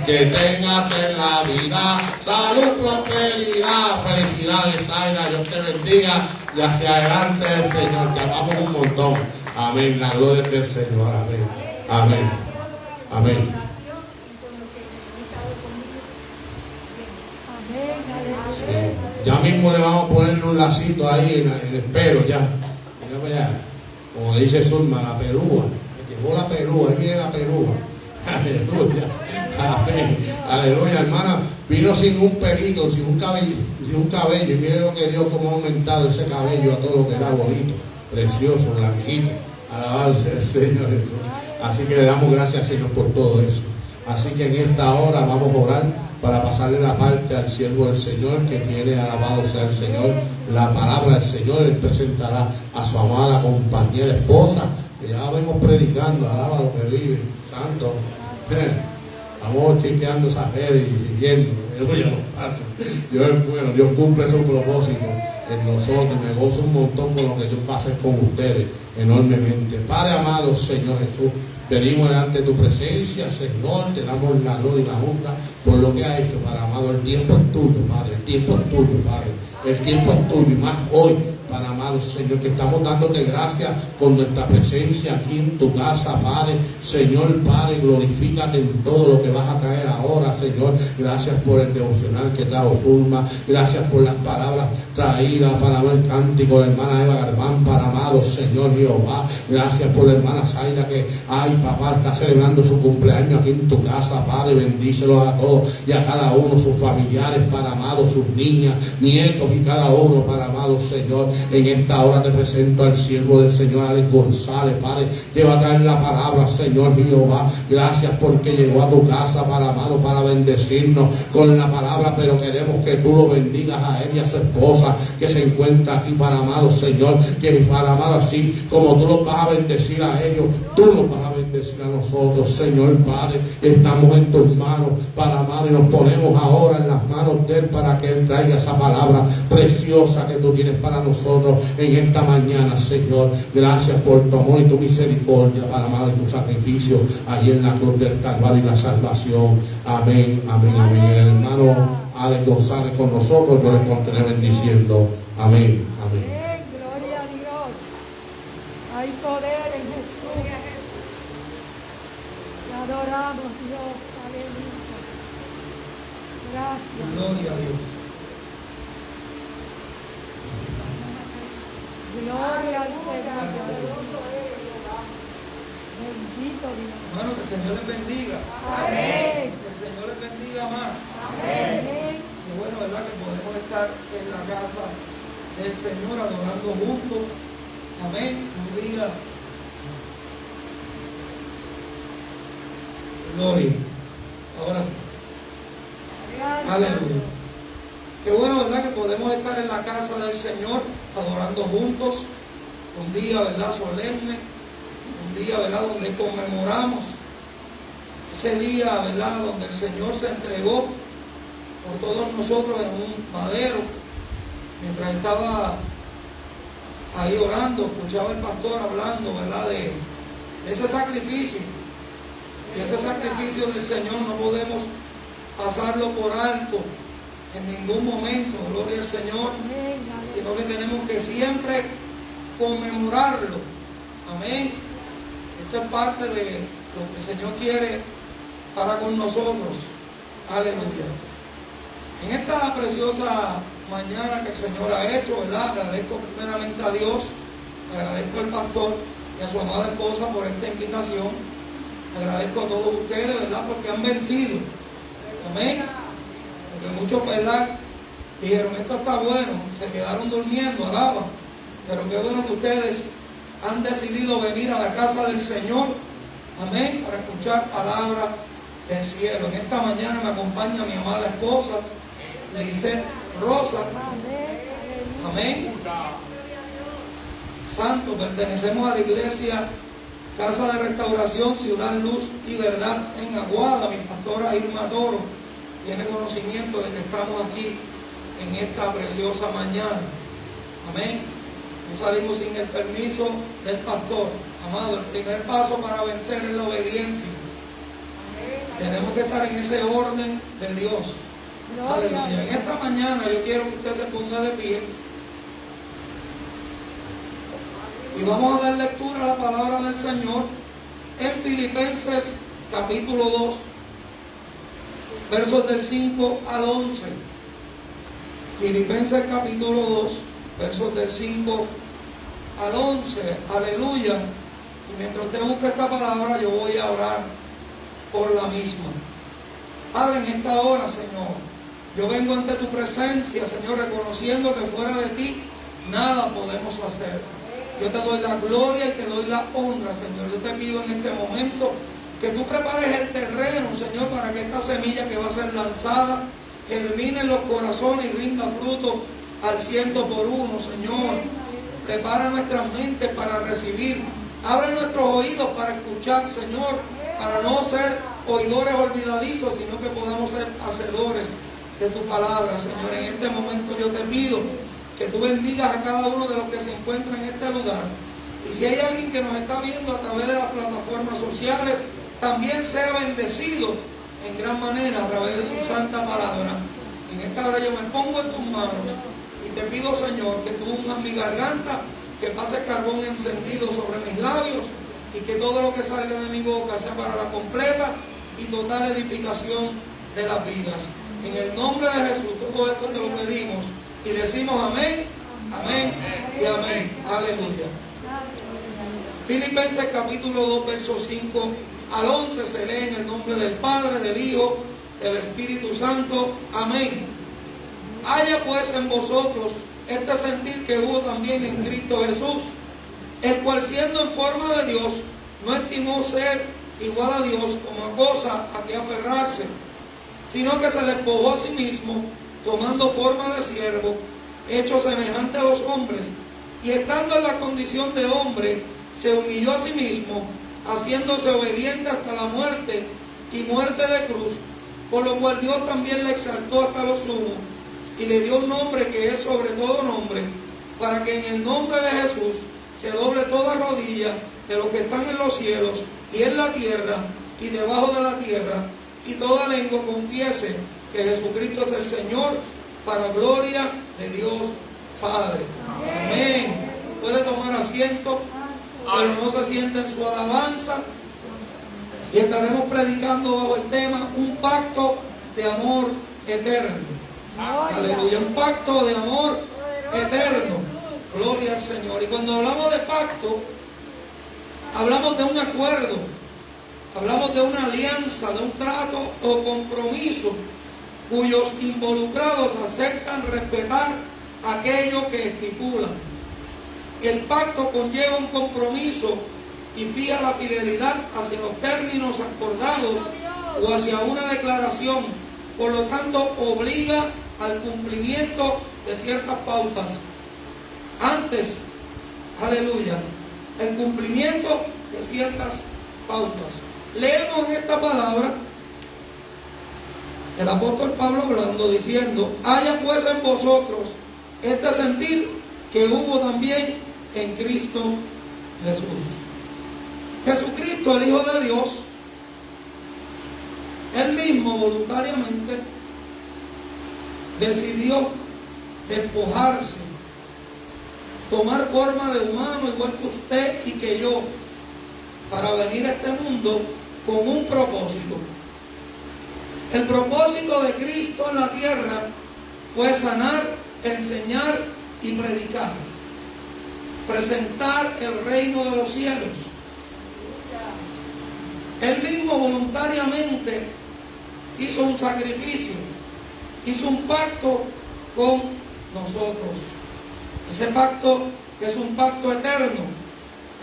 que tengas en la vida salud, prosperidad, felicidades, Zaira, Dios te bendiga y hacia adelante el Señor, te amamos un montón. Amén, la gloria es del Señor, amén, amén, amén. Ya mismo le vamos a poner un lacito ahí en el pelo, ya. Mira para allá. Como le dice Zulma, la pelúa. Llegó la pelúa, ahí viene la pelúa. Aleluya. Amén. Aleluya, hermana. Vino sin un pelito, sin un cabello. Y mire lo que Dios, cómo ha aumentado ese cabello a todo lo que era bonito, precioso, blanquito. Alabanza al Señor Jesús. Así que le damos gracias, Señor, por todo eso. Así que en esta hora vamos a orar para pasarle la parte al siervo del Señor que tiene, alabado sea el Señor, la palabra del Señor. Él presentará a su amada compañera esposa, que ya vemos predicando, alaba lo que vive, santo. Estamos chequeando esas redes y viendo. Dios cumple su propósito en nosotros. Me gozo un montón con lo que Dios va a hacer con ustedes, enormemente. Padre amado, Señor Jesús, venimos delante de tu presencia, Señor, te damos la gloria y la honra por lo que ha hecho, Padre amado. El tiempo es tuyo, Padre, el tiempo es tuyo, Padre. El tiempo es tuyo y más hoy, Padre amado, Señor, que estamos dándote gracias con nuestra presencia aquí en tu casa, Padre. Señor, Padre, glorifícate en todo lo que vas a traer ahora, Señor. Gracias por el devocional que trajo Zulma. Gracias por las palabras traídas, para el cántico de la hermana Eva Garbán, para amado Señor Jehová. Gracias por la hermana Zaira que, ay, papá, está celebrando su cumpleaños aquí en tu casa, Padre. Bendícelos a todos y a cada uno, sus familiares, para amado, sus niñas, nietos y cada uno, para amado Señor. En esta hora te presento al siervo del Señor, Alex González, Padre. Lleva a traer la palabra, Señor Jehová. Gracias porque llegó a tu casa, para amado, para bendecirnos con la palabra, pero queremos que tú lo bendigas a él y a su esposa que se encuentra aquí, para amado Señor, que para amado, así como tú los vas a bendecir a ellos, tú nos vas a bendecir a nosotros, Señor Padre. Estamos en tus manos, para amado, y nos ponemos ahora en las manos de él para que él traiga esa palabra preciosa que tú tienes para nosotros en esta mañana, Señor. Gracias por tu amor y tu misericordia, para amado, y tu sacrificio allí en la cruz del Calvario y la salvación. Amén, amén, amén. El hermano Alex González con nosotros, yo les continué bendiciendo. Amén, amén. Gloria a Dios. Hay poder en Jesús. Te adoramos, Dios. Aleluya. Gracias. Gloria a Dios. Gloria al Señor. Bendito Dios. Hermano, que el Señor les bendiga. Amén. Que el Señor les bendiga más. Amén. Qué bueno, ¿verdad? Que podemos estar en la casa del Señor adorando juntos. Amén. Un día. Gloria. Ahora sí. Aleluya. Qué bueno, ¿verdad? Que podemos estar en la casa del Señor adorando juntos. Un día, ¿verdad? Solemne. Un día, ¿verdad? Donde conmemoramos ese día, ¿verdad? Donde el Señor se entregó por todos nosotros en un madero. Mientras estaba ahí orando, escuchaba el pastor hablando, ¿verdad? De ese sacrificio. Y ese sacrificio del Señor no podemos pasarlo por alto en ningún momento, gloria al Señor, sino que tenemos que siempre conmemorarlo. Amén. Esto es parte de lo que el Señor quiere para con nosotros. Aleluya. En esta preciosa mañana que el Señor ha hecho, ¿verdad? Agradezco primeramente a Dios, agradezco al pastor y a su amada esposa por esta invitación. Agradezco a todos ustedes, ¿verdad? Porque han vencido. Amén. Porque muchos, ¿verdad? Dijeron, esto está bueno, se quedaron durmiendo, alaba. Pero qué bueno que ustedes han decidido venir a la casa del Señor, amén, para escuchar palabras del cielo. En esta mañana me acompaña mi amada esposa, Lisette Rosa. Amén. Santo, pertenecemos a la iglesia Casa de Restauración, Ciudad Luz y Verdad en Aguada. Mi pastora Irma Toro tiene conocimiento de que estamos aquí en esta preciosa mañana. Amén. No salimos sin el permiso del pastor. Amado, el primer paso para vencer es la obediencia. Tenemos que estar en ese orden de Dios. Aleluya. En esta mañana yo quiero que usted se ponga de pie y vamos a dar lectura a la palabra del Señor en Filipenses capítulo 2, versos del 5 al 11. Filipenses capítulo 2, versos del 5 al 11. Aleluya. Y mientras usted busca esta palabra, yo voy a orar por la misma. Padre, en esta hora, Señor, yo vengo ante tu presencia, Señor, reconociendo que fuera de ti nada podemos hacer. Yo te doy la gloria y te doy la honra, Señor. Yo te pido en este momento que tú prepares el terreno, Señor, para que esta semilla que va a ser lanzada germine en los corazones y rinda fruto al 100 por 1, Señor. Prepara nuestras mentes para recibir. Abre nuestros oídos para escuchar, Señor, para no ser oidores olvidadizos, sino que podamos ser hacedores de tu palabra, Señor. En este momento yo te pido que tú bendigas a cada uno de los que se encuentran en este lugar. Y si hay alguien que nos está viendo a través de las plataformas sociales, también sea bendecido en gran manera a través de tu santa palabra. En esta hora yo me pongo en tus manos y te pido, Señor, que tú unjas mi garganta, que pase carbón encendido sobre mis labios y que todo lo que salga de mi boca sea para la completa y total edificación de las vidas. En el nombre de Jesús, todo esto te lo pedimos y decimos amén, amén y amén. Aleluya. Filipenses capítulo 2, versos 5 al 11 se lee en el nombre del Padre, del Hijo, del Espíritu Santo. Amén. Haya pues en vosotros este sentir que hubo también en Cristo Jesús, el cual siendo en forma de Dios, no estimó ser igual a Dios como a cosa a que aferrarse, sino que se despojó a sí mismo, tomando forma de siervo, hecho semejante a los hombres, y estando en la condición de hombre, se humilló a sí mismo, haciéndose obediente hasta la muerte, y muerte de cruz, por lo cual Dios también le exaltó hasta lo sumo, y le dio un nombre que es sobre todo nombre, para que en el nombre de Jesús se doble toda rodilla de los que están en los cielos y en la tierra y debajo de la tierra, y toda lengua confiese que Jesucristo es el Señor, para gloria de Dios Padre. Amén. Puede tomar asiento, pero no se sienta en su alabanza. Y estaremos predicando bajo el tema un pacto de amor eterno. Aleluya, un pacto de amor eterno. Gloria al Señor. Y cuando hablamos de pacto, hablamos de un acuerdo, hablamos de una alianza, de un trato o compromiso cuyos involucrados aceptan respetar aquello que estipulan. El pacto conlleva un compromiso y fija la fidelidad hacia los términos acordados o hacia una declaración. Por lo tanto, obliga al cumplimiento de ciertas pautas. Antes, aleluya, el cumplimiento de ciertas pautas. Leemos esta palabra, el apóstol Pablo hablando, diciendo: haya pues en vosotros este sentir que hubo también en Cristo Jesús. Jesucristo, el Hijo de Dios, Él mismo voluntariamente decidió despojarse, tomar forma de humano igual que usted y que yo, para venir a este mundo con un propósito. El propósito de Cristo en la tierra fue sanar, enseñar y predicar, presentar el reino de los cielos. Él mismo voluntariamente hizo un sacrificio, hizo un pacto con nosotros. Ese pacto que es un pacto eterno,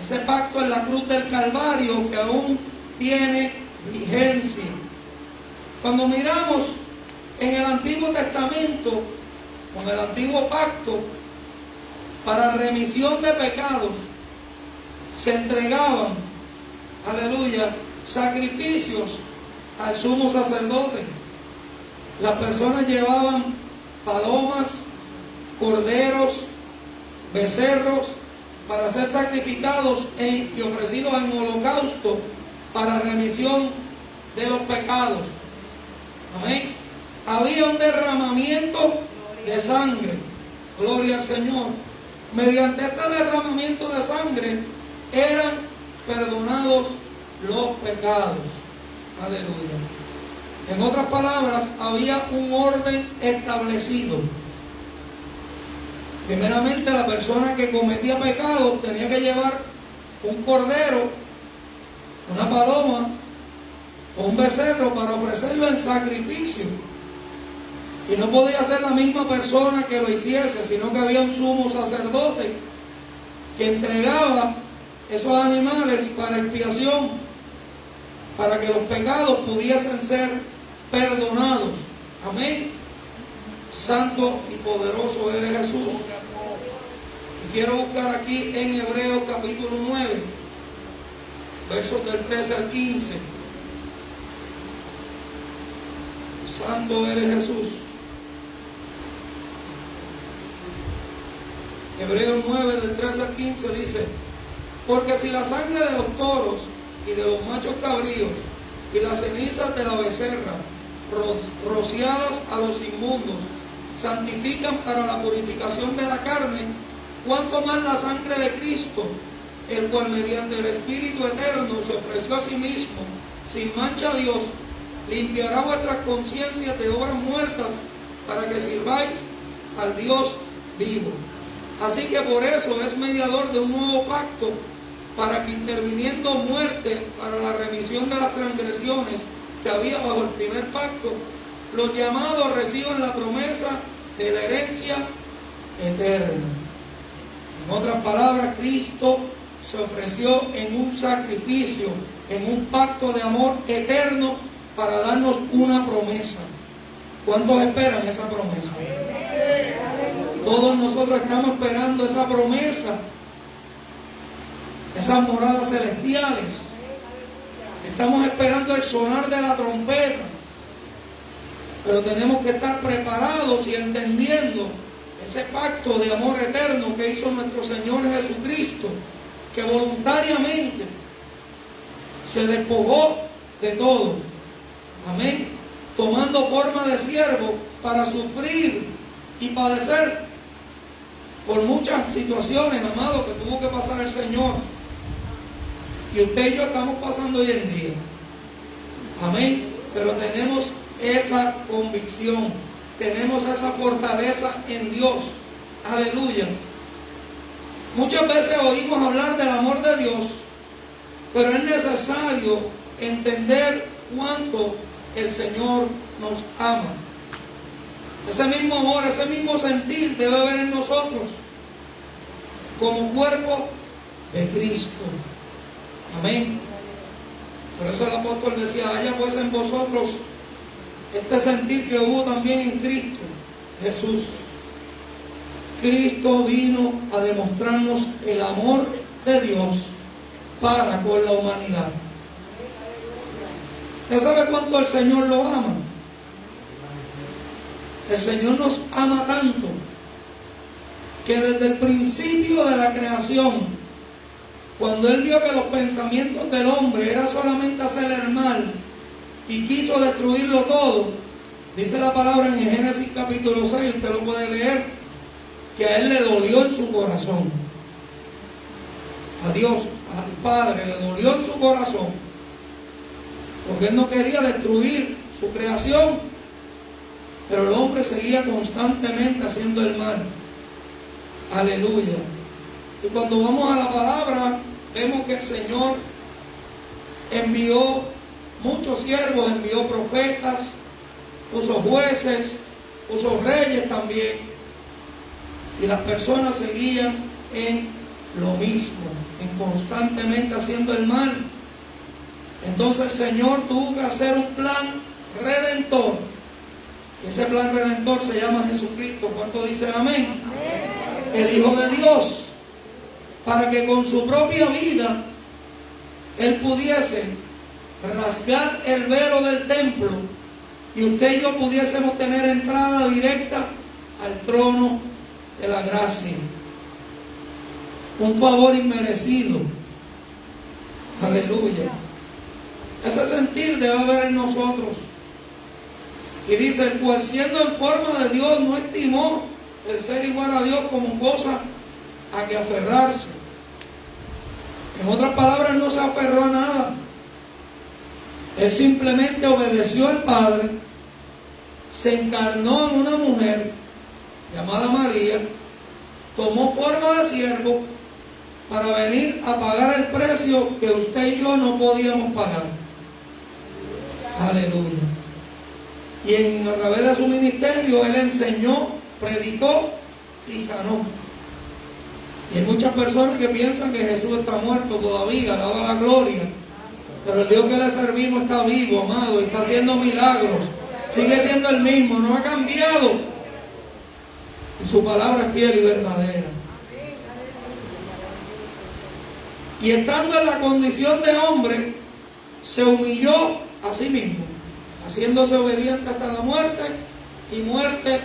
ese pacto en la cruz del Calvario que aún tiene vigencia. Cuando miramos en el Antiguo Testamento, con el antiguo pacto, para remisión de pecados, se entregaban, aleluya, sacrificios al sumo sacerdote. Las personas llevaban palomas, corderos, becerros, para ser sacrificados y ofrecidos en holocausto para remisión de los pecados. Amén. Había un derramamiento de sangre. Gloria al Señor. Mediante este derramamiento de sangre eran perdonados los pecados. Aleluya. En otras palabras, había un orden establecido. Primeramente, la persona que cometía pecado tenía que llevar un cordero, una paloma o un becerro para ofrecerlo en sacrificio. Y no podía ser la misma persona que lo hiciese, sino que había un sumo sacerdote que entregaba esos animales para expiación, para que los pecados pudiesen ser perdonados. Amén. Santo y poderoso eres Jesús. Y quiero buscar aquí en Hebreos capítulo 9, versos del 13 al 15. Santo eres Jesús. Hebreos 9 del 13 al 15 dice: porque si la sangre de los toros y de los machos cabríos y las cenizas de la becerra rociadas a los inmundos santifican para la purificación de la carne, cuánto más la sangre de Cristo, el cual mediante el Espíritu eterno se ofreció a sí mismo sin mancha a Dios, limpiará vuestras conciencias de obras muertas para que sirváis al Dios vivo. Así que por eso es mediador de un nuevo pacto, para que interviniendo muerte para la remisión de las transgresiones que había bajo el primer pacto, los llamados reciban la promesa de la herencia eterna. En otras palabras, Cristo se ofreció en un sacrificio, en un pacto de amor eterno para darnos una promesa. ¿Cuántos esperan esa promesa? Todos nosotros estamos esperando esa promesa, esas moradas celestiales. Estamos esperando el sonar de la trompeta, pero tenemos que estar preparados y entendiendo ese pacto de amor eterno que hizo nuestro Señor Jesucristo, que voluntariamente se despojó de todo, amén, tomando forma de siervo para sufrir y padecer por muchas situaciones, amados, que tuvo que pasar el Señor. Y usted y yo estamos pasando hoy en día. Amén. Pero tenemos esa convicción, tenemos esa fortaleza en Dios. Aleluya. Muchas veces oímos hablar del amor de Dios, pero es necesario entender cuánto el Señor nos ama. Ese mismo amor, ese mismo sentir debe haber en nosotros como cuerpo de Cristo. Amén. Por eso el apóstol decía: haya pues en vosotros este sentir que hubo también en Cristo Jesús. Cristo vino a demostrarnos el amor de Dios para con la humanidad. ¿Usted sabe cuánto el Señor lo ama? El Señor nos ama tanto que desde el principio de la creación, cuando Él vio que los pensamientos del hombre era solamente hacer el mal y quiso destruirlo todo, dice la palabra en Génesis capítulo 6, usted lo puede leer, que a Él le dolió en su corazón. A Dios, al Padre, le dolió en su corazón, porque Él no quería destruir su creación, pero el hombre seguía constantemente haciendo el mal. Aleluya. Y cuando vamos a la palabra, vemos que el Señor envió muchos siervos, envió profetas, puso jueces, puso reyes también, y las personas seguían en lo mismo, en constantemente haciendo el mal. Entonces el Señor tuvo que hacer un plan redentor. Ese plan redentor se llama Jesucristo. ¿Cuánto dicen amén? El Hijo de Dios, para que con su propia vida Él pudiese rasgar el velo del templo y usted y yo pudiésemos tener entrada directa al trono de la gracia. Un favor inmerecido. Aleluya. Ese sentir debe haber en nosotros. Y dice, el cual siendo en forma de Dios no estimó el ser igual a Dios como cosa a que aferrarse. En otras palabras, no se aferró a nada. Él simplemente obedeció al Padre, se encarnó en una mujer llamada María, tomó forma de siervo para venir a pagar el precio que usted y yo no podíamos pagar. Aleluya. Y a través de su ministerio, Él enseñó, predicó y sanó. Y hay muchas personas que piensan que Jesús está muerto todavía, alaba la gloria. Pero el Dios que le servimos está vivo, amado, y está haciendo milagros. Sigue siendo el mismo, no ha cambiado. Y su palabra es fiel y verdadera. Y estando en la condición de hombre, se humilló a sí mismo, haciéndose obediente hasta la muerte y muerte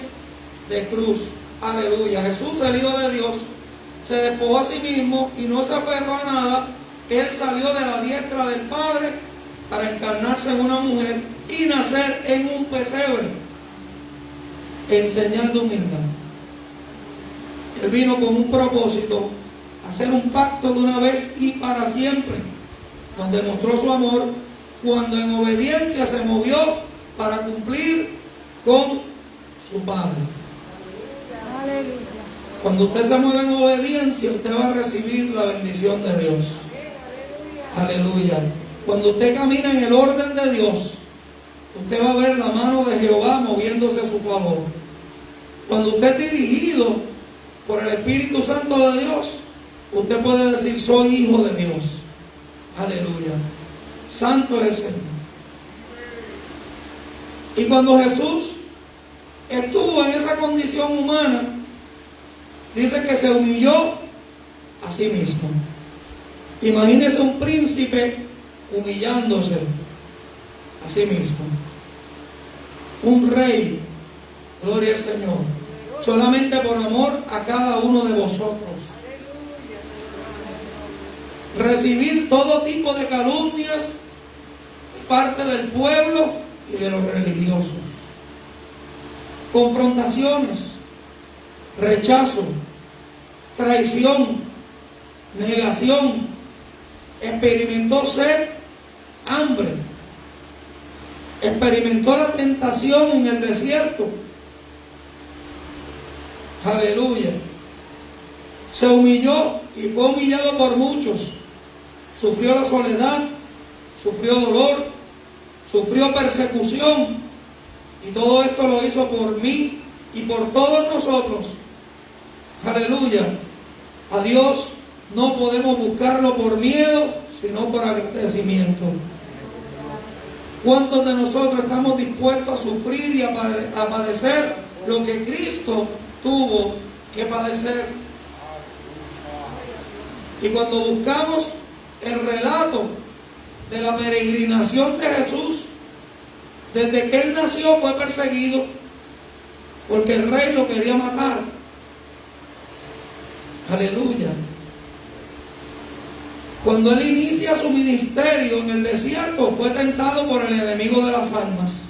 de cruz. Aleluya. Jesús, el Hijo de Dios, se despojó a sí mismo y no se aferró a nada. Él salió de la diestra del Padre para encarnarse en una mujer y nacer en un pesebre, en señal de humildad. Él vino con un propósito, hacer un pacto de una vez y para siempre, donde mostró su amor cuando en obediencia se movió para cumplir con su Padre. Aleluya. Cuando usted se mueve en obediencia, usted va a recibir la bendición de Dios. Aleluya. Cuando usted camina en el orden de Dios, usted va a ver la mano de Jehová moviéndose a su favor. Cuando usted es dirigido por el Espíritu Santo de Dios, usted puede decir, soy hijo de Dios. Aleluya. Santo es el Señor. Y cuando Jesús estuvo en esa condición humana, dice que se humilló a sí mismo. Imagínese un príncipe humillándose a sí mismo. Un rey, gloria al Señor, solamente por amor a cada uno de vosotros. Recibir todo tipo de calumnias de parte del pueblo y de los religiosos. Confrontaciones, rechazo, traición, negación. Experimentó sed, hambre. Experimentó la tentación en el desierto. Aleluya. Se humilló y fue humillado por muchos. Sufrió la soledad, sufrió dolor, sufrió persecución. Y todo esto lo hizo por mí y por todos nosotros. Aleluya. A Dios no podemos buscarlo por miedo, sino por agradecimiento. ¿Cuántos de nosotros estamos dispuestos a sufrir y a padecer lo que Cristo tuvo que padecer? Y cuando buscamos el relato de la peregrinación de Jesús, desde que Él nació fue perseguido, porque el rey lo quería matar. Aleluya. Cuando Él inicia su ministerio en el desierto, fue tentado por el enemigo de las almas.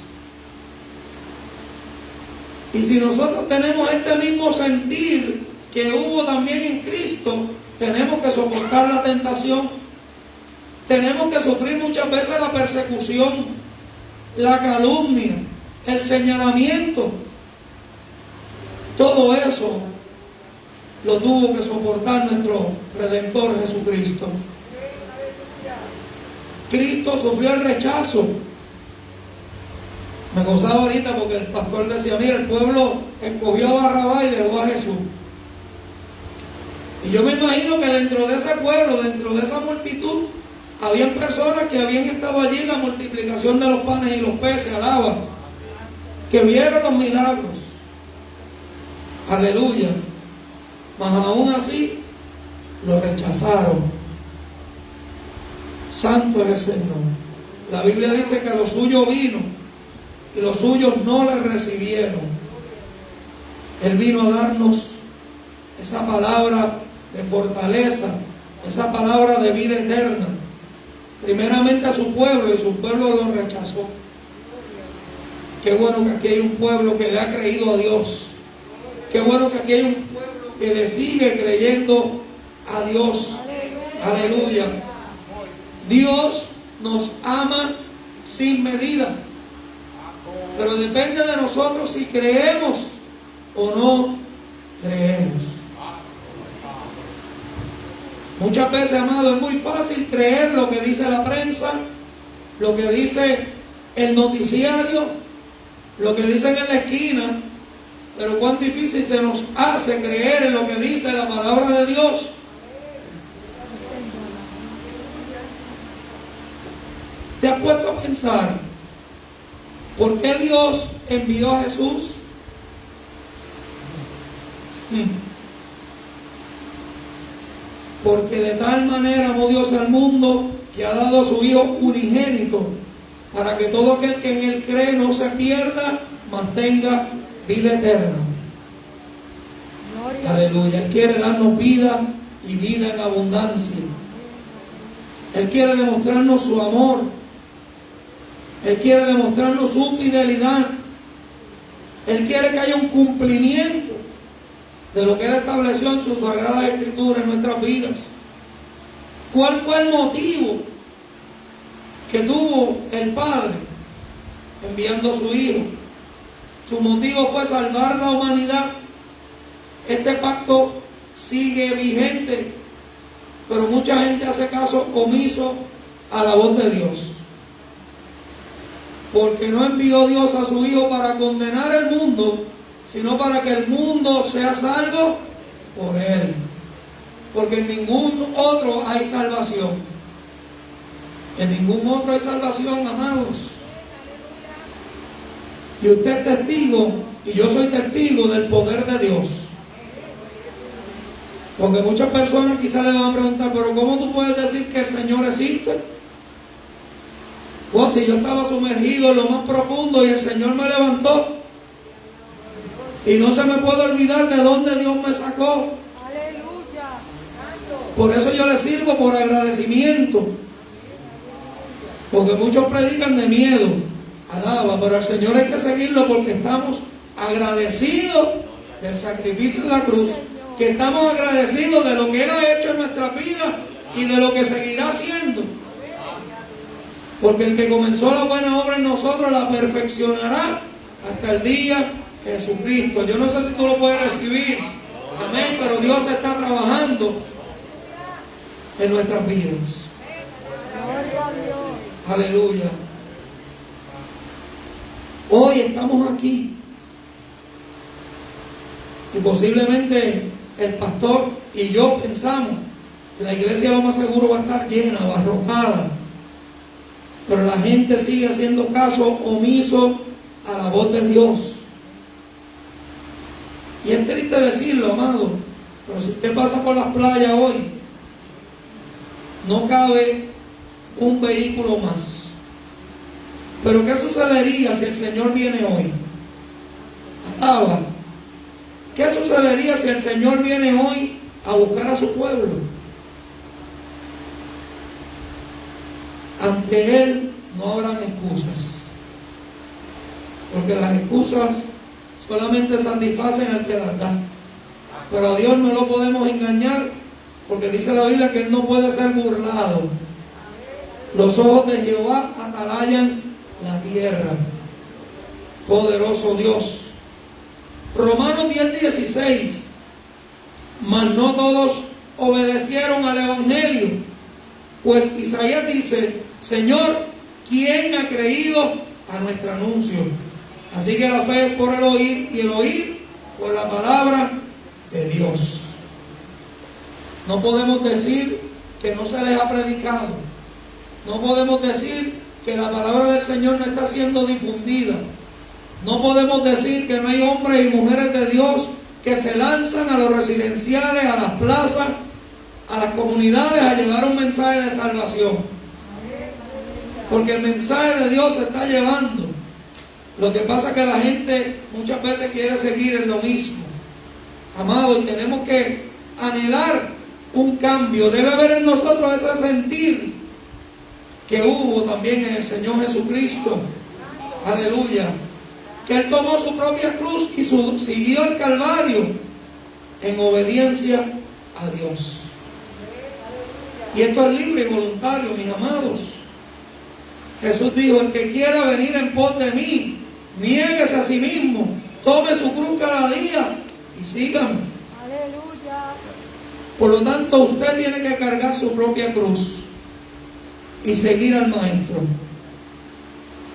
Y si nosotros tenemos este mismo sentir que hubo también en Cristo, tenemos que soportar la tentación. Tenemos que sufrir muchas veces la persecución, la calumnia, el señalamiento. Todo eso lo tuvo que soportar nuestro Redentor Jesucristo. Cristo sufrió el rechazo. Me gozaba ahorita porque el pastor decía, mira, el pueblo escogió a Barrabás y dejó a Jesús. Y yo me imagino que dentro de ese pueblo, dentro de esa multitud, habían personas que habían estado allí en la multiplicación de los panes y los peces, alaba, que vieron los milagros. Aleluya. Mas aún así lo rechazaron. Santo es el Señor. La Biblia dice que lo suyo vino y los suyos no le recibieron. Él vino a darnos esa palabra de fortaleza, esa palabra de vida eterna, primeramente a su pueblo y su pueblo lo rechazó. Qué bueno que aquí hay un pueblo que le ha creído a Dios. Qué bueno que aquí hay un pueblo que le sigue creyendo a Dios. Aleluya. Dios nos ama sin medida. Pero depende de nosotros si creemos o no creemos. Muchas veces, amado, es muy fácil creer lo que dice la prensa, lo que dice el noticiario, lo que dicen en la esquina, pero cuán difícil se nos hace creer en lo que dice la palabra de Dios. ¿Te has puesto a pensar por qué Dios envió a Jesús? Porque de tal manera amó Dios al mundo que ha dado a su Hijo unigénito, para que todo aquel que en Él cree no se pierda, mas tenga vida eterna. Aleluya. Él quiere darnos vida y vida en abundancia. Él quiere demostrarnos su amor. Él quiere demostrarnos su fidelidad. Él quiere que haya un cumplimiento de lo que Él estableció en su Sagrada Escritura en nuestras vidas. ¿Cuál fue el motivo que tuvo el Padre enviando a su Hijo? Su motivo fue salvar la humanidad. Este pacto sigue vigente, pero mucha gente hace caso omiso a la voz de Dios. Porque no envió Dios a su Hijo para condenar el mundo, sino para que el mundo sea salvo por Él. Porque en ningún otro hay salvación. En ningún otro hay salvación, amados. Y usted es testigo, y yo soy testigo del poder de Dios. Porque muchas personas quizás le van a preguntar, pero ¿cómo tú puedes decir que el Señor existe? Pues si yo estaba sumergido en lo más profundo y el Señor me levantó. Y no se me puede olvidar de dónde Dios me sacó. Aleluya. Por eso yo le sirvo por agradecimiento. Porque muchos predican de miedo. Alaba, pero al Señor hay que seguirlo porque estamos agradecidos del sacrificio de la cruz. Que estamos agradecidos de lo que Él ha hecho en nuestras vidas y de lo que seguirá haciendo. Porque el que comenzó la buena obra en nosotros la perfeccionará hasta el día Jesucristo. Yo no sé si tú lo puedes recibir. Amén. Pero Dios está trabajando en nuestras vidas. Gloria a Dios. Aleluya. Hoy estamos aquí. Y posiblemente el pastor y yo pensamos, la iglesia lo más seguro va a estar llena, abarrotada. Pero la gente sigue haciendo caso omiso a la voz de Dios. Y es triste decirlo, amado, pero si usted pasa por las playas hoy, no cabe un vehículo más. Pero ¿qué sucedería si el Señor viene hoy? Alaba. ¿Qué sucedería si el Señor viene hoy a buscar a su pueblo? Ante Él no habrán excusas. Porque las excusas solamente satisfacen al que las da. Pero a Dios no lo podemos engañar, porque dice la Biblia que Él no puede ser burlado. Los ojos de Jehová atalayan la tierra. Poderoso Dios. Romanos 10:16. Mas no todos obedecieron al Evangelio. Pues Isaías dice: Señor, ¿quién ha creído a nuestro anuncio? Así que la fe es por el oír, y el oír por la palabra de Dios. No podemos decir que no se les ha predicado. No podemos decir que la palabra del Señor no está siendo difundida. No podemos decir que no hay hombres y mujeres de Dios que se lanzan a los residenciales, a las plazas, a las comunidades a llevar un mensaje de salvación. Porque el mensaje de Dios se está llevando. Lo que pasa es que la gente muchas veces quiere seguir en lo mismo. Amado, y tenemos que anhelar un cambio. Debe haber en nosotros ese sentir que hubo también en el Señor Jesucristo. Aleluya. Que Él tomó su propia cruz y siguió el Calvario en obediencia a Dios. Y esto es libre y voluntario, mis amados. Jesús dijo: el que quiera venir en pos de mí, niéguese a sí mismo, tome su cruz cada día y sígame. Aleluya. Por lo tanto, usted tiene que cargar su propia cruz y seguir al Maestro.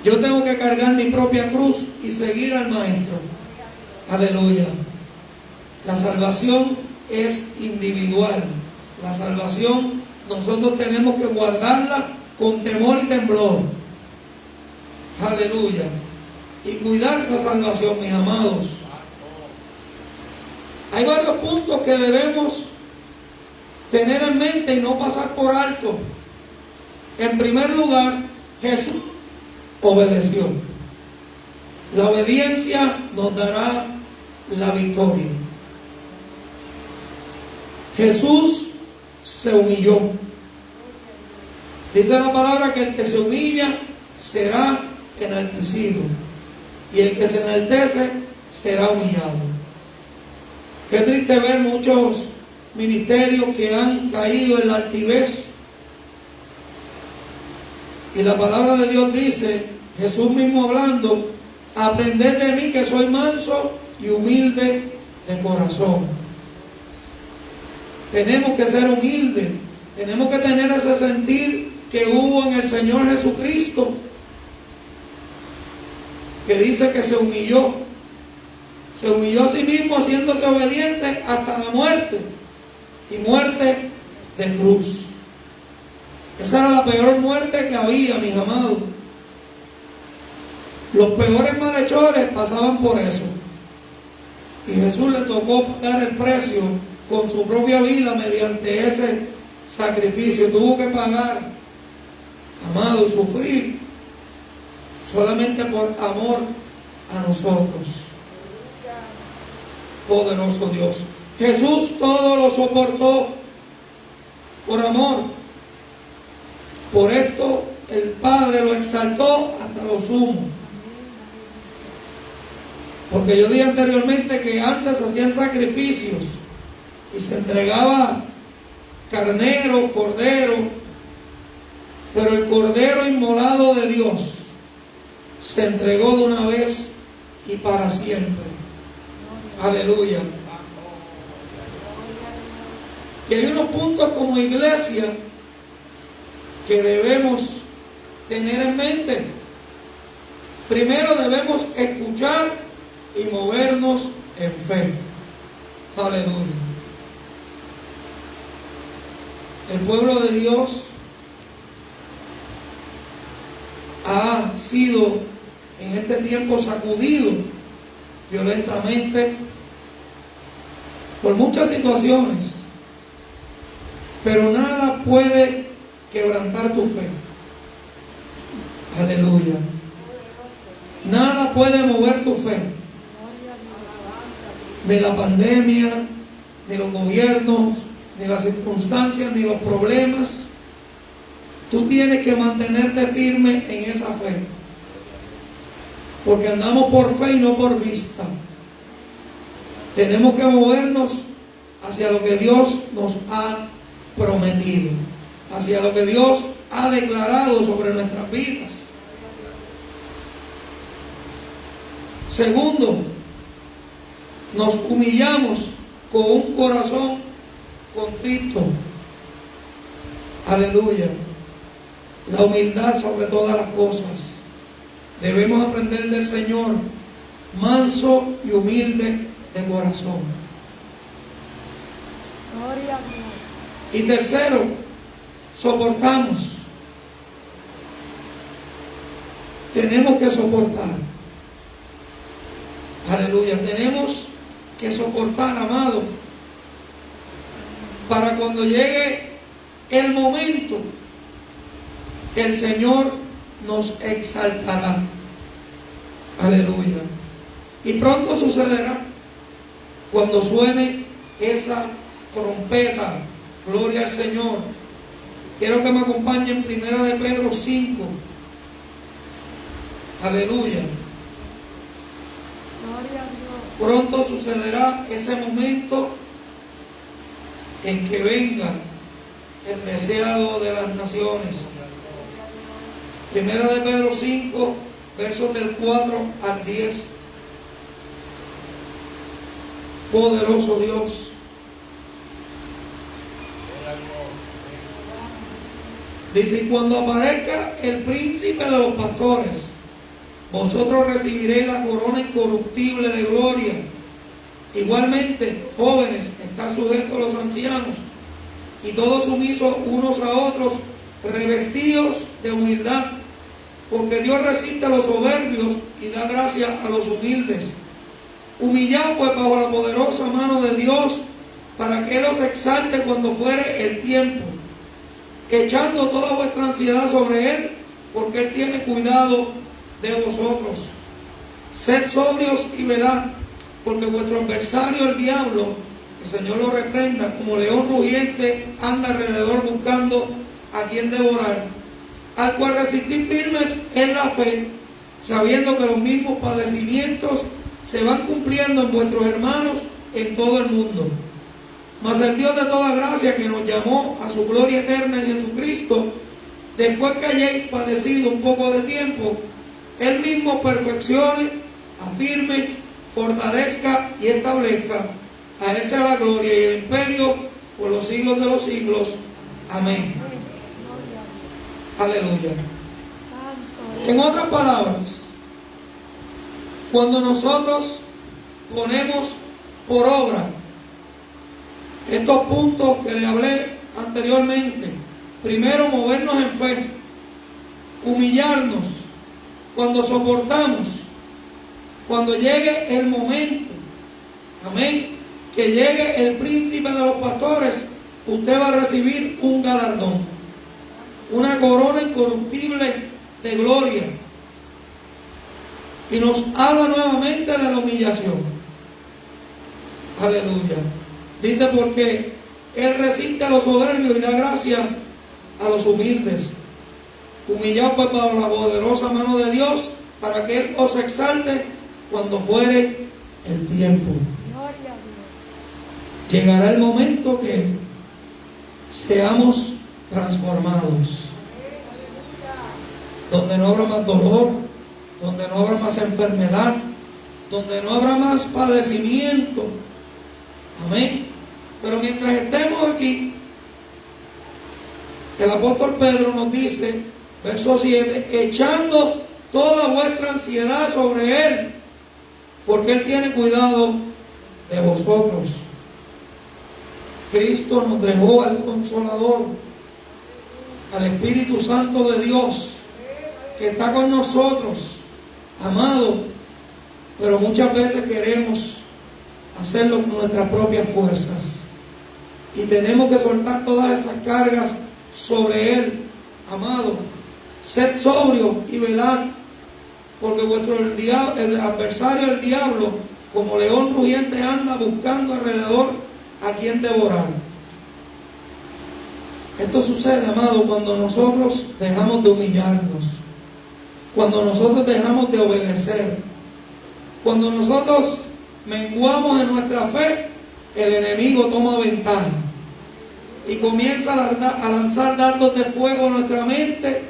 Yo tengo que cargar mi propia cruz y seguir al Maestro. Aleluya. La salvación es individual. La salvación nosotros tenemos que guardarla con temor y temblor. Aleluya. Y cuidar esa salvación, mis amados. Hay varios puntos que debemos tener en mente y no pasar por alto. En primer lugar, Jesús obedeció. La obediencia nos dará la victoria. Jesús se humilló. Dice la palabra que el que se humilla será enaltecido, y el que se enaltece será humillado. Qué triste ver muchos ministerios que han caído en la altivez. Y la palabra de Dios dice, Jesús mismo hablando: aprended de mí que soy manso y humilde de corazón. Tenemos que ser humildes, tenemos que tener ese sentir que hubo en el Señor Jesucristo, que dice que se humilló a sí mismo, haciéndose obediente hasta la muerte, y muerte de cruz. Esa era la peor muerte que había, mis amados. Los peores malhechores pasaban por eso, y Jesús le tocó pagar el precio con su propia vida mediante ese sacrificio. Tuvo que pagar, amado, y sufrir solamente por amor a nosotros. Poderoso Dios. Jesús todo lo soportó por amor. Por esto el Padre lo exaltó hasta lo sumo. Porque yo dije anteriormente que antes hacían sacrificios y se entregaba carnero, cordero, pero el cordero inmolado de Dios se entregó de una vez y para siempre. Aleluya. Y hay unos puntos como iglesia que debemos tener en mente. Primero, debemos escuchar y movernos en fe. Aleluya. El pueblo de Dios ha sido en este tiempo sacudido violentamente por muchas situaciones, pero nada puede quebrantar tu fe. Aleluya. Nada puede mover tu fe. Ni la pandemia, ni los gobiernos, ni las circunstancias, ni los problemas. Tú tienes que mantenerte firme en esa fe, porque andamos por fe y no por vista. Tenemos que movernos hacia lo que Dios nos ha prometido, hacia lo que Dios ha declarado sobre nuestras vidas. Segundo, nos humillamos con un corazón contrito. Aleluya. La humildad sobre todas las cosas. Debemos aprender del Señor, manso y humilde de corazón. Gloria a Dios. Y tercero, soportamos. Tenemos que soportar. Aleluya. Tenemos que soportar, amado, para cuando llegue el momento, el Señor nos exaltará. Aleluya. Y pronto sucederá cuando suene esa trompeta. Gloria al Señor. Quiero que me acompañen en Primera de Pedro 5. Aleluya. Gloria a Dios. Pronto sucederá ese momento en que venga el deseado de las naciones. Primera de Pedro 5, versos del 4 al 10. Poderoso Dios. Dice: y cuando aparezca el príncipe de los pastores, vosotros recibiréis la corona incorruptible de gloria. Igualmente, jóvenes, estad sujetos a los ancianos, y todos sumisos unos a otros, revestidos de humildad, porque Dios resiste a los soberbios y da gracia a los humildes. Humillad pues bajo la poderosa mano de Dios, para que Él os exalte cuando fuere el tiempo, echando toda vuestra ansiedad sobre Él, porque Él tiene cuidado de vosotros. Sed sobrios y velad, porque vuestro adversario el diablo, el Señor lo reprenda, como león rugiente anda alrededor buscando a quien devorar, al cual resistid firmes en la fe, sabiendo que los mismos padecimientos se van cumpliendo en vuestros hermanos en todo el mundo. Mas el Dios de toda gracia, que nos llamó a su gloria eterna en Jesucristo, después que hayáis padecido un poco de tiempo, Él mismo perfeccione, afirme, fortalezca y establezca. A Él sea la gloria y el imperio por los siglos de los siglos. Amén. Aleluya. En otras palabras, cuando nosotros ponemos por obra estos puntos que le hablé anteriormente, primero movernos en fe, humillarnos, cuando soportamos, cuando llegue el momento, amén, que llegue el príncipe de los pastores, usted va a recibir un galardón, una corona incorruptible de gloria. Y nos habla nuevamente de la humillación. Aleluya. Dice: porque Él resiste a los soberbios y da gracia a los humildes. Humillad pues bajo la poderosa mano de Dios, para que Él os exalte cuando fuere el tiempo. Gloria a Dios. Llegará el momento que seamos transformados, donde no habrá más dolor, donde no habrá más enfermedad, donde no habrá más padecimiento. Amén. Pero mientras estemos aquí, el apóstol Pedro nos dice, verso 7, echando toda vuestra ansiedad sobre Él, porque Él tiene cuidado de vosotros. Cristo nos dejó al Consolador, al Espíritu Santo de Dios, que está con nosotros, amado, pero muchas veces queremos hacerlo con nuestras propias fuerzas, y tenemos que soltar todas esas cargas sobre Él, amado. Sed sobrio y velad, porque el adversario del diablo, como león rugiente, anda buscando alrededor a quien devorar. Esto sucede, amado, cuando nosotros dejamos de humillarnos, cuando nosotros dejamos de obedecer, cuando nosotros menguamos en nuestra fe, el enemigo toma ventaja y comienza a lanzar dardos de fuego en nuestra mente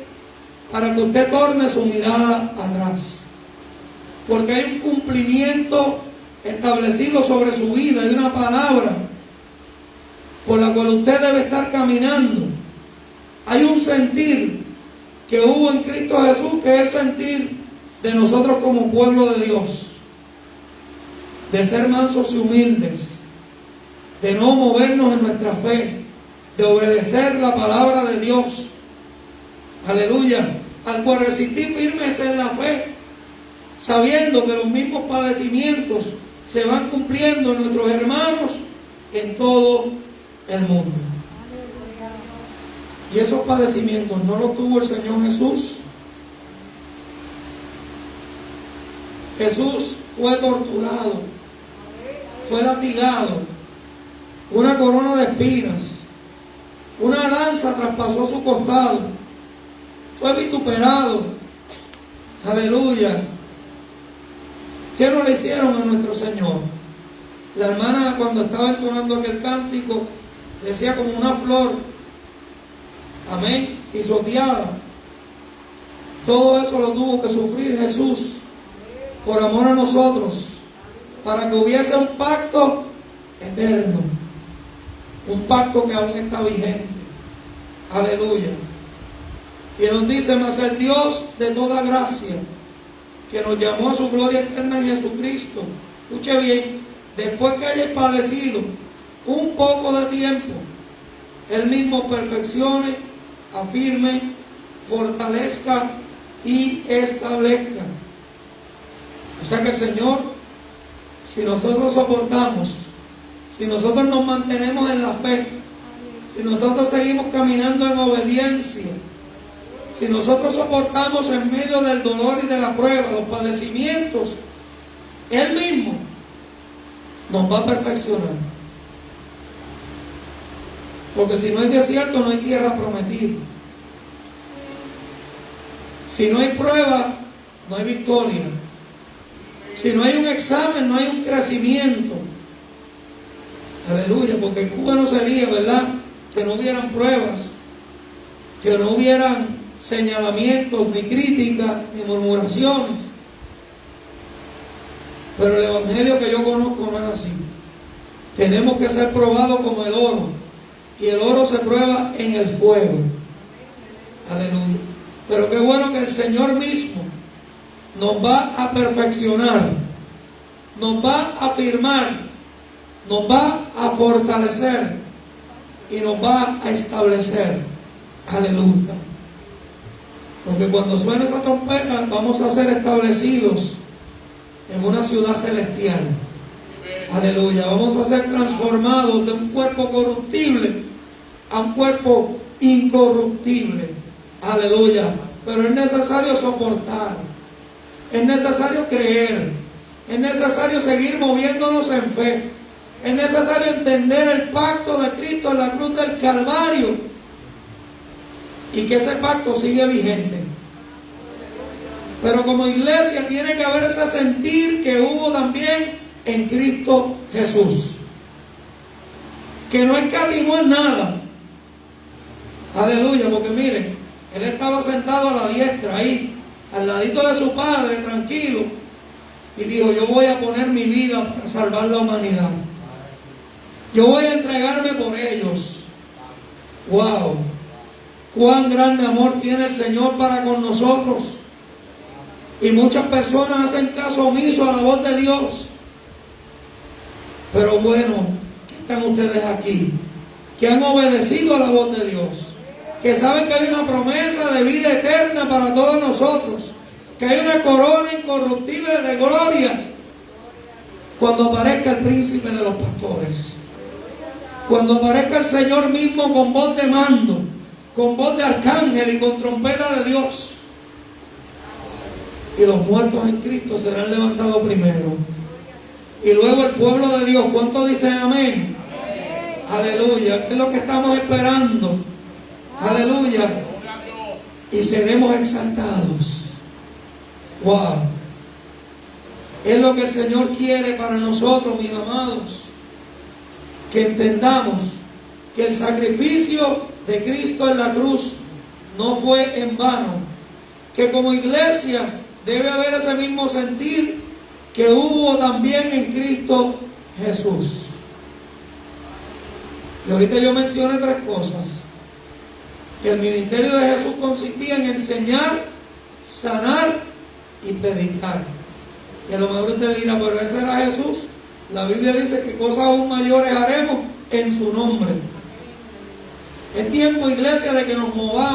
para que usted torne su mirada atrás, porque hay un cumplimiento establecido sobre su vida, hay una palabra por la cual usted debe estar caminando. Hay un sentir que hubo en Cristo Jesús, que es el sentir de nosotros como pueblo de Dios, de ser mansos y humildes, de no movernos en nuestra fe, de obedecer la palabra de Dios. Aleluya. Al cual resistir firmes en la fe, sabiendo que los mismos padecimientos se van cumpliendo en nuestros hermanos en todo el mundo. Y esos padecimientos no los tuvo el Señor Jesús. Jesús fue torturado, fue latigado, una corona de espinas, Una lanza traspasó su costado. Fue vituperado. Aleluya. ¿Qué no le hicieron a nuestro Señor? La hermana, cuando estaba entonando aquel cántico, decía como una flor, amén, pisoteada. Todo eso lo tuvo que sufrir Jesús por amor a nosotros, para que hubiese un pacto eterno, un pacto que aún está vigente. Aleluya. Y nos dice: mas el Dios de toda gracia, que nos llamó a su gloria eterna en Jesucristo, escuche bien, después que hayas padecido un poco de tiempo, Él mismo perfeccione, afirme, fortalezca y establezca. O sea que el Señor, si nosotros soportamos, si nosotros nos mantenemos en la fe, si nosotros seguimos caminando en obediencia, si nosotros soportamos en medio del dolor y de la prueba, los padecimientos, Él mismo nos va a perfeccionar. Porque si no hay desierto, no hay tierra prometida. Si no hay prueba, no hay victoria. Si no hay un examen, no hay un crecimiento. Aleluya, porque qué bueno sería, ¿verdad?, que no hubieran pruebas, que no hubieran señalamientos, ni críticas, ni murmuraciones. Pero el evangelio que yo conozco no es así. Tenemos que ser probados como el oro, y el oro se prueba en el fuego. Aleluya. Pero qué bueno que el Señor mismo nos va a perfeccionar, nos va a afirmar, nos va a fortalecer y nos va a establecer. Aleluya. Porque cuando suene esa trompeta, vamos a ser establecidos en una ciudad celestial. Aleluya. Vamos a ser transformados de un cuerpo corruptible a un cuerpo incorruptible. Aleluya. Pero es necesario soportar, es necesario creer, es necesario seguir moviéndonos en fe, es necesario entender el pacto de Cristo en la cruz del Calvario, y que ese pacto sigue vigente. Pero como iglesia tiene que haber ese sentir que hubo también en Cristo Jesús, que no escatimó en nada. Aleluya, porque miren, Él estaba sentado a la diestra ahí, al ladito de su Padre, tranquilo, y dijo: yo voy a poner mi vida para salvar la humanidad. Yo voy a entregarme por ellos. ¡Wow! Cuán grande amor tiene el Señor para con nosotros. Y muchas personas hacen caso omiso a la voz de Dios. Pero bueno, ¿qué están ustedes aquí? Que han obedecido a la voz de Dios, que saben que hay una promesa de vida eterna para todos nosotros, que hay una corona incorruptible de gloria cuando aparezca el príncipe de los pastores, cuando aparezca el Señor mismo con voz de mando, con voz de arcángel y con trompeta de Dios. Y los muertos en Cristo serán levantados primero, y luego el pueblo de Dios. ¿Cuántos dicen amén? Aleluya. ¿Qué es lo que estamos esperando? Aleluya. Y seremos exaltados. Wow. Es lo que el Señor quiere para nosotros, mis amados. Que entendamos que el sacrificio de Cristo en la cruz no fue en vano. Que como iglesia debe haber ese mismo sentir que hubo también en Cristo Jesús. Y ahorita yo mencioné 3 cosas. Que el ministerio de Jesús consistía en enseñar, sanar y predicar. Y a lo mejor usted dirá: pero ese era Jesús. La Biblia dice que cosas aún mayores haremos en su nombre. Es tiempo, iglesia, de que nos movamos.